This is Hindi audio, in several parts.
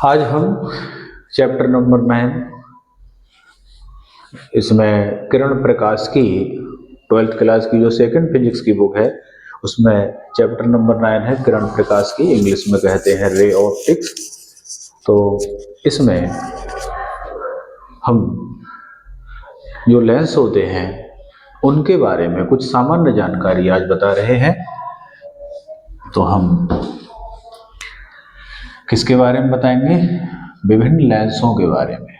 आज हम चैप्टर नंबर 9 इसमें किरण प्रकाश की 12th क्लास की जो सेकंड फिजिक्स की बुक है उसमें चैप्टर नंबर 9 है किरण प्रकाश की, इंग्लिश में कहते हैं रे ऑप्टिक्स। तो इसमें हम जो लेंस होते हैं उनके बारे में कुछ सामान्य जानकारी आज बता रहे हैं। तो हम किसके बारे में बताएंगे? विभिन्न लेंसों के बारे में।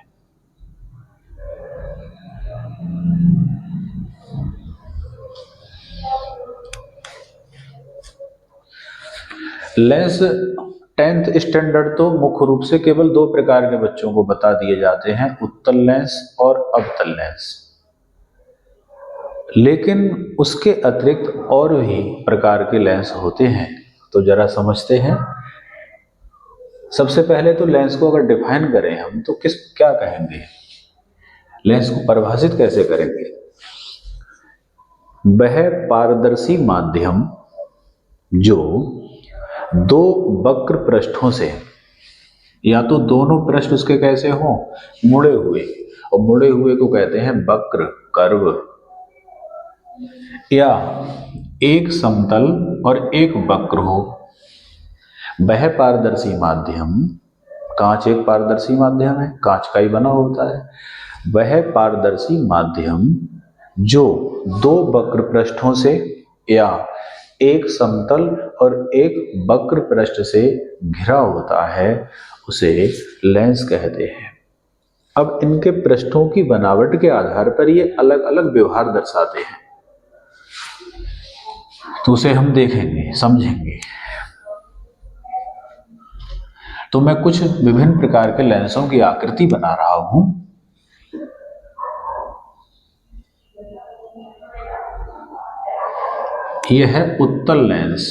लेंस 10th स्टैंडर्ड तो मुख्य रूप से केवल दो प्रकार के बच्चों को बता दिए जाते हैं, उत्तल लेंस और अवतल लेंस। लेकिन उसके अतिरिक्त और भी प्रकार के लेंस होते हैं, तो जरा समझते हैं। सबसे पहले तो लेंस को अगर डिफाइन करें हम तो क्या कहेंगे? लेंस को परिभाषित कैसे करेंगे? वह पारदर्शी माध्यम जो दो वक्र पृष्ठों से, या तो दोनों पृष्ठ उसके कैसे हों, मुड़े हुए, और मुड़े हुए को कहते हैं वक्र, कर्व, या एक समतल और एक वक्र हो, वह पारदर्शी माध्यम। कांच एक पारदर्शी माध्यम है, कांच का ही बना होता है। वह पारदर्शी माध्यम जो दो वक्र पृष्ठों से या एक समतल और एक वक्र पृष्ठ से घिरा होता है उसे लेंस कहते हैं। अब इनके पृष्ठों की बनावट के आधार पर ये अलग अलग व्यवहार दर्शाते हैं, तो उसे हम देखेंगे, समझेंगे। तो मैं कुछ विभिन्न प्रकार के लेंसों की आकृति बना रहा हूं। यह है उत्तल लेंस,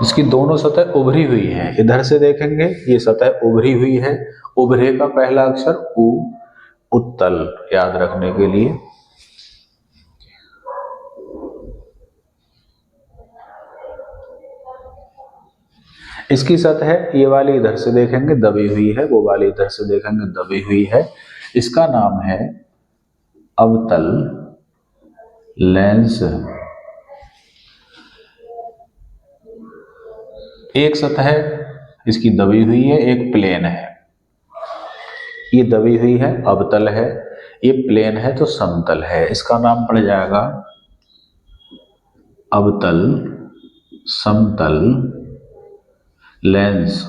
इसकी दोनों सतह उभरी हुई है। इधर से देखेंगे ये सतह उभरी हुई है, उभरे का पहला अक्षर उ, उत्तल याद रखने के लिए। इसकी सतह ये वाली इधर से देखेंगे दबी हुई है, वो वाली इधर से देखेंगे दबी हुई है। इसका नाम है अवतल लेंस। एक सतह इसकी दबी हुई है, एक प्लेन है। ये दबी हुई है अवतल है, ये प्लेन है तो समतल है। इसका नाम पड़ जाएगा अवतल समतल लेंस।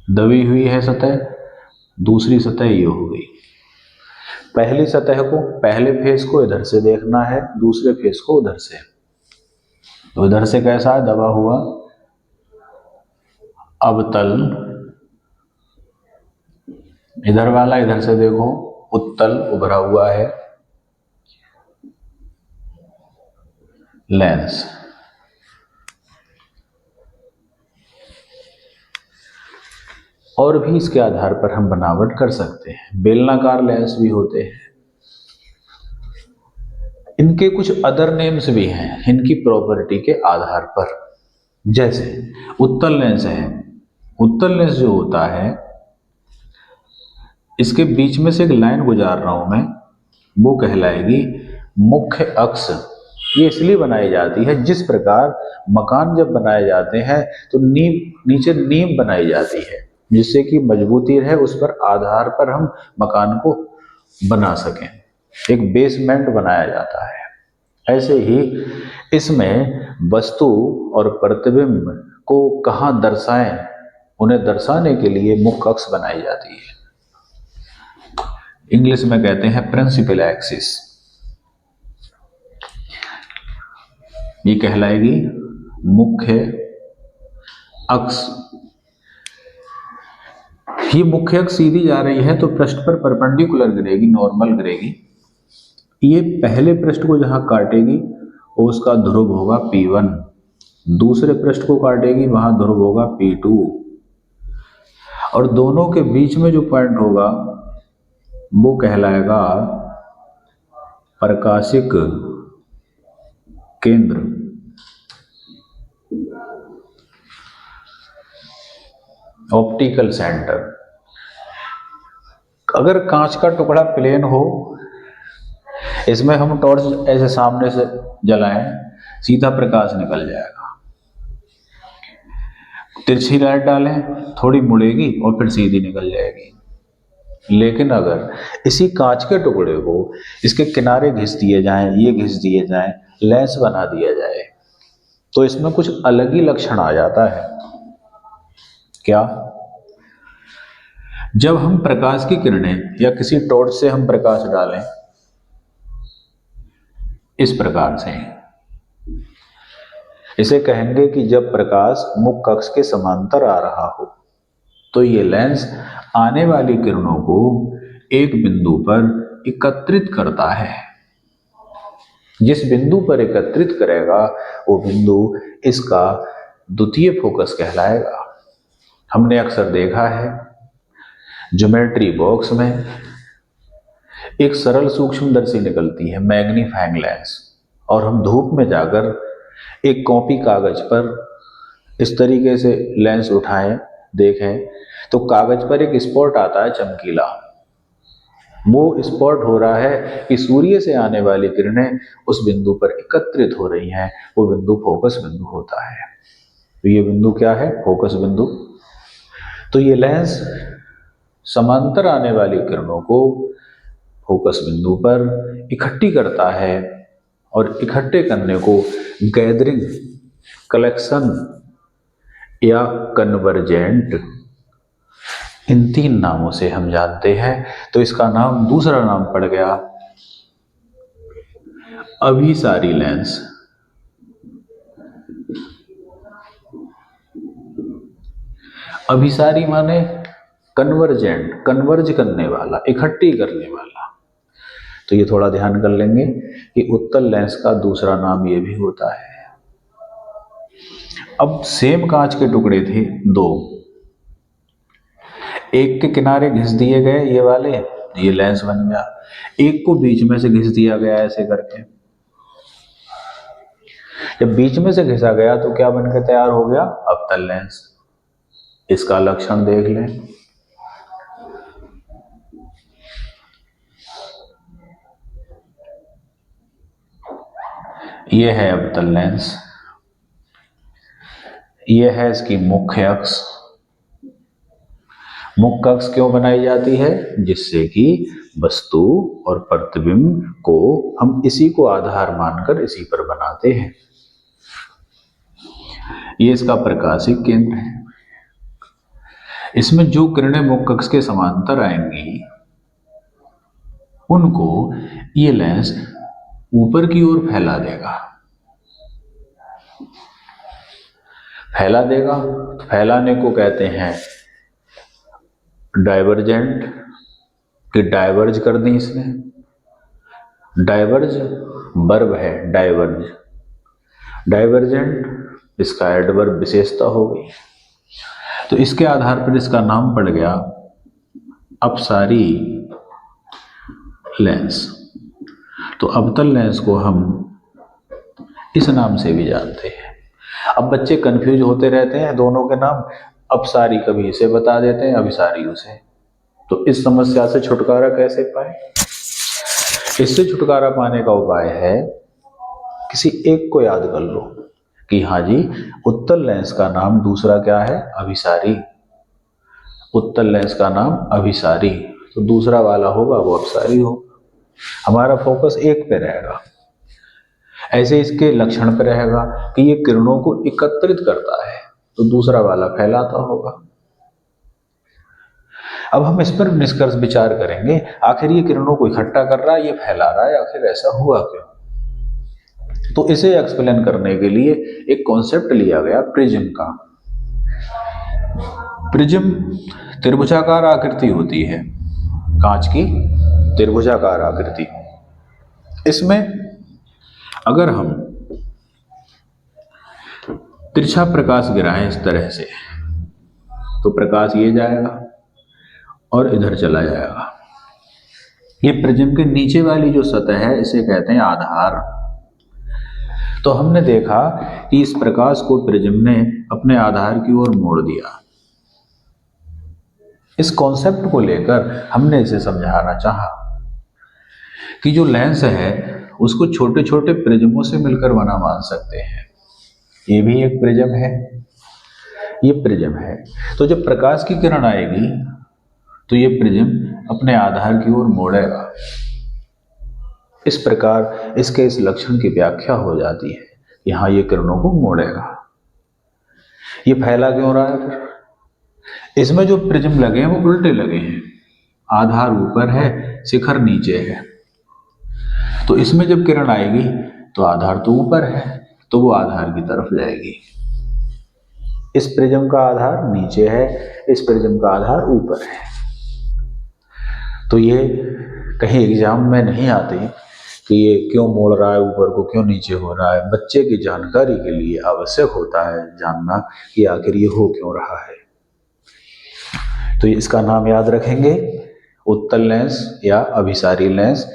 दबी हुई है सतह, दूसरी सतह ये हो गई। पहली सतह को, पहले फेस को इधर से देखना है, दूसरे फेस को उधर से। तो इधर से कैसा है? दबा हुआ अवतल। इधर वाला इधर से देखो उत्तल, उभरा हुआ है लेंस। और भी इसके आधार पर हम बनावट कर सकते हैं। बेलनाकार लेंस भी होते हैं। इनके कुछ अदर नेम्स भी हैं इनकी प्रॉपर्टी के आधार पर। जैसे उत्तल लेंस है, उत्तल लेंस जो होता है इसके बीच में से एक लाइन गुजार रहा हूं मैं, वो कहलाएगी मुख्य अक्ष। ये इसलिए बनाई जाती है, जिस प्रकार मकान जब बनाए जाते हैं तो नीचे नींव बनाई जाती है जिससे कि मजबूती रहे, उस पर आधार पर हम मकान को बना सकें, एक बेसमेंट बनाया जाता है। ऐसे ही इसमें वस्तु और प्रतिबिंब को कहाँ दर्शाएं, उन्हें दर्शाने के लिए मुख्य अक्ष बनाई जाती है। इंग्लिश में कहते हैं प्रिंसिपल एक्सिस। ये कहलाएगी मुख्य अक्ष। ये मुख्य अक्ष सीधी जा रही है तो पृष्ठ पर परपेंडिकुलर गिरेगी, नॉर्मल गिरेगी। ये पहले पृष्ठ को जहां काटेगी वो उसका ध्रुव होगा P1, दूसरे पृष्ठ को काटेगी वहां ध्रुव होगा P2, और दोनों के बीच में जो पॉइंट होगा वो कहलाएगा प्रकाशिक केंद्र। Optical centre. अगर कांच का टुकड़ा प्लेन हो, इसमें हम टॉर्च ऐसे सामने से जलाएं, सीधा प्रकाश निकल जाएगा। तिरछी लाइट डालें, थोड़ी मुड़ेगी और फिर सीधी निकल जाएगी। लेकिन अगर इसी कांच के टुकड़े को इसके किनारे घिस दिए जाएं, ये घिस दिए जाएं, लेंस बना दिया जाए, तो इसमें कुछ अलग ही लक्षण आ जाता है। क्या? जब हम प्रकाश की किरणें या किसी टॉर्च से हम प्रकाश डालें इस प्रकार से, इसे कहेंगे कि जब प्रकाश मुख्य अक्ष के समांतर आ रहा हो तो ये लेंस आने वाली किरणों को एक बिंदु पर एकत्रित करता है। जिस बिंदु पर एकत्रित करेगा वो बिंदु इसका द्वितीय फोकस कहलाएगा। हमने अक्सर देखा है ज्योमेट्री बॉक्स में एक सरल सूक्ष्मदर्शी निकलती है, मैग्नीफाइंग लेंस, और हम धूप में जाकर एक कॉपी कागज पर इस तरीके से लेंस उठाएं, देखें तो कागज पर एक स्पॉट आता है चमकीला। वो स्पॉट हो रहा है कि सूर्य से आने वाली किरणें उस बिंदु पर एकत्रित हो रही हैं। वो बिंदु फोकस बिंदु होता है। तो ये बिंदु क्या है? फोकस बिंदु। तो ये लेंस समांतर आने वाली किरणों को फोकस बिंदु पर इकट्ठी करता है, और इकट्ठे करने को गैदरिंग, कलेक्शन या कन्वर्जेंट, इन 3 नामों से हम जानते हैं। तो इसका नाम, दूसरा नाम पड़ गया अभिसारी लेंस। अभिसारी माने कन्वर्जेंट, कन्वर्ज करने वाला, इकट्ठी करने वाला। तो ये थोड़ा ध्यान कर लेंगे कि उत्तल लेंस का दूसरा नाम ये भी होता है। अब सेम कांच के टुकड़े थे 2, एक के किनारे घिस दिए गए ये वाले, ये लेंस बन गया। एक को बीच में से घिस दिया गया ऐसे करके। जब बीच में से घिसा गया तो क्या बनकर तैयार हो गया? अवतल लेंस। इसका लक्षण देख लें। ये है अवतल लेंस, ये है इसकी मुख्य अक्ष। मुख्य अक्ष क्यों बनाई जाती है? जिससे कि वस्तु और प्रतिबिंब को हम इसी को आधार मानकर इसी पर बनाते हैं। ये इसका प्रकाशिक केंद्र है। इसमें जो किरणें मुख्य अक्ष के समांतर आएंगी उनको ये लेंस ऊपर की ओर फैला देगा। फैला देगा, फैलाने को कहते हैं डाइवर्जेंट, कि डाइवर्ज कर दी इसने। डाइवर्ज वर्ब है, डाइवर्ज। डाइवर्जेंट इसका एडवर्ब विशेषता हो गई। तो इसके आधार पर इसका नाम पड़ गया अपसारी लेंस। तो अवतल लेंस को हम इस नाम से भी जानते हैं। अब बच्चे कंफ्यूज होते रहते हैं दोनों के नाम, अपसारी कभी इसे बता देते हैं, अभिसारी उसे। तो इस समस्या से छुटकारा कैसे पाए? इससे छुटकारा पाने का उपाय है किसी एक को याद कर लो कि हाँ जी, उत्तल लेंस का नाम दूसरा क्या है? अभिसारी। उत्तल लेंस का नाम अभिसारी, तो दूसरा वाला होगा वो अपसारी होगा। हमारा फोकस एक पे रहेगा। ऐसे इसके लक्षण पे रहेगा कि ये किरणों को एकत्रित करता है, तो दूसरा वाला फैलाता होगा। अब हम इस पर निष्कर्ष विचार करेंगे, आखिर ये किरणों को इकट्ठा कर रहा है, ये फैला रहा है, आखिर ऐसा हुआ क्यों? तो इसे एक्सप्लेन करने के लिए एक कॉन्सेप्ट लिया गया प्रिज्म का। प्रिज्म त्रिभुजाकार आकृति होती है, कांच की त्रिभुजाकार आकृति। इसमें अगर हम तिरछा प्रकाश गिराएं इस तरह से, तो प्रकाश ये जाएगा और इधर चला जाएगा। ये प्रिज्म के नीचे वाली जो सतह है इसे कहते हैं आधार। तो हमने देखा कि इस प्रकाश को प्रिज्म ने अपने आधार की ओर मोड़ दिया। इस कॉन्सेप्ट को लेकर हमने इसे समझाना चाहा कि जो लेंस है उसको छोटे छोटे प्रिज्मों से मिलकर बना मान सकते हैं। ये भी एक प्रिज्म है, ये प्रिज्म है। तो जब प्रकाश की किरण आएगी तो ये प्रिज्म अपने आधार की ओर मोड़ेगा। इस प्रकार इसके इस लक्षण की व्याख्या हो जाती है, यहां ये किरणों को मोड़ेगा। ये फैला क्यों रहा है फिर? इसमें जो प्रिज्म लगे हैं वो उल्टे लगे हैं, आधार ऊपर है, शिखर नीचे है। तो इसमें जब किरण आएगी तो आधार तो ऊपर है, तो वो आधार की तरफ जाएगी। इस प्रिज्म का आधार नीचे है, इस प्रिज्म का आधार ऊपर है। तो ये कहीं एग्जाम में नहीं आते कि ये क्यों मोड़ रहा है, ऊपर को क्यों नीचे हो रहा है। बच्चे की जानकारी के लिए आवश्यक होता है जानना कि आखिर ये हो क्यों रहा है। तो इसका नाम याद रखेंगे, उत्तल लेंस या अभिसारी लेंस।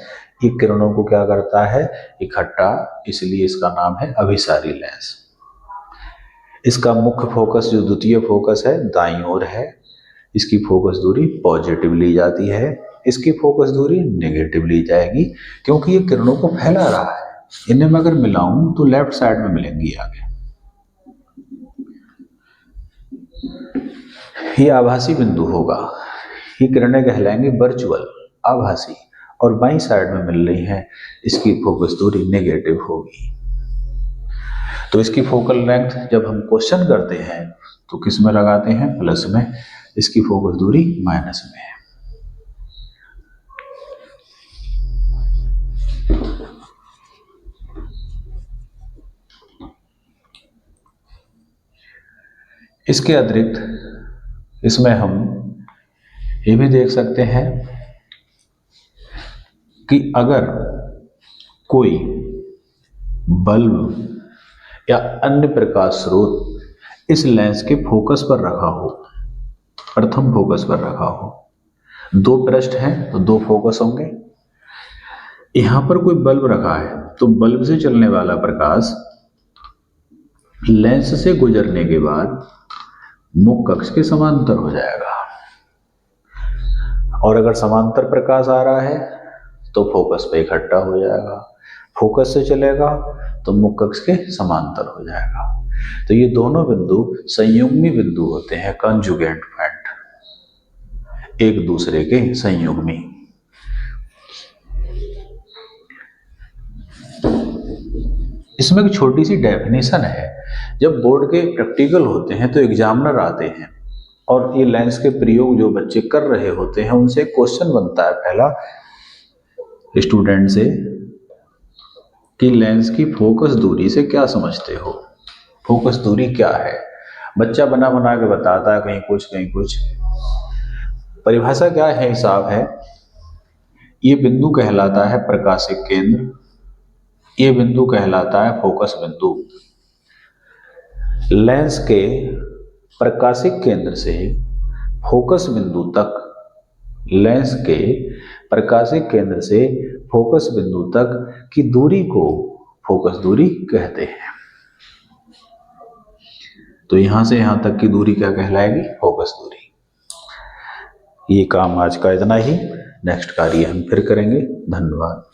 ये किरणों को क्या करता है, इकट्ठा, इसलिए इसका नाम है अभिसारी लेंस। इसका मुख्य फोकस जो द्वितीय फोकस है दाईं ओर है। इसकी फोकस दूरी पॉजिटिव ली जाती है, इसकी फोकस दूरी नेगेटिव ली जाएगी, क्योंकि ये किरणों को फैला रहा है। इन्हें मैं अगर मिलाऊं तो लेफ्ट साइड में मिलेंगी आगे। ये आभासी बिंदु होगा, ये किरणें कहलाएंगी वर्चुअल, आभासी, और बाईं साइड में मिल रही हैं, इसकी फोकस दूरी नेगेटिव होगी। तो इसकी फोकल लेंथ जब हम क्वेश्चन करते हैं तो किस में लगाते हैं, प्लस में। इसकी फोकस दूरी माइनस में है। इसके अतिरिक्त इसमें हम ये भी देख सकते हैं कि अगर कोई बल्ब या अन्य प्रकाश स्रोत इस लेंस के फोकस पर रखा हो, प्रथम फोकस पर रखा हो, दो पृष्ठ हैं तो दो फोकस होंगे। यहां पर कोई बल्ब रखा है तो बल्ब से चलने वाला प्रकाश लेंस से गुजरने के बाद मुख्य अक्ष के समांतर हो जाएगा, और अगर समांतर प्रकाश आ रहा है तो फोकस पे इकट्ठा हो जाएगा। फोकस से चलेगा तो मुख्य अक्ष के समांतर हो जाएगा। तो ये दोनों बिंदु संयुग्मी बिंदु होते हैं, कंजुगेट पॉइंट, एक दूसरे के संयुग्मी। इसमें एक छोटी सी डेफिनेशन है। जब बोर्ड के प्रैक्टिकल होते हैं तो एग्जामिनर आते हैं और ये लेंस के प्रयोग जो बच्चे कर रहे होते हैं उनसे क्वेश्चन बनता है पहला स्टूडेंट से कि लेंस की फोकस दूरी से क्या समझते हो, फोकस दूरी क्या है। बच्चा बना बना के बताता है, कहीं कुछ कहीं कुछ। परिभाषा क्या है, हिसाब है, ये बिंदु कहलाता है प्रकाशिक केंद्र, ये बिंदु कहलाता है फोकस बिंदु। लेंस के प्रकाशिक केंद्र से फोकस बिंदु तक, लेंस के प्रकाशिक केंद्र से फोकस बिंदु तक की दूरी को फोकस दूरी कहते हैं। तो यहां से यहां तक की दूरी क्या कहलाएगी, फोकस दूरी। ये काम आज का इतना ही, नेक्स्ट कार्य हम फिर करेंगे। धन्यवाद।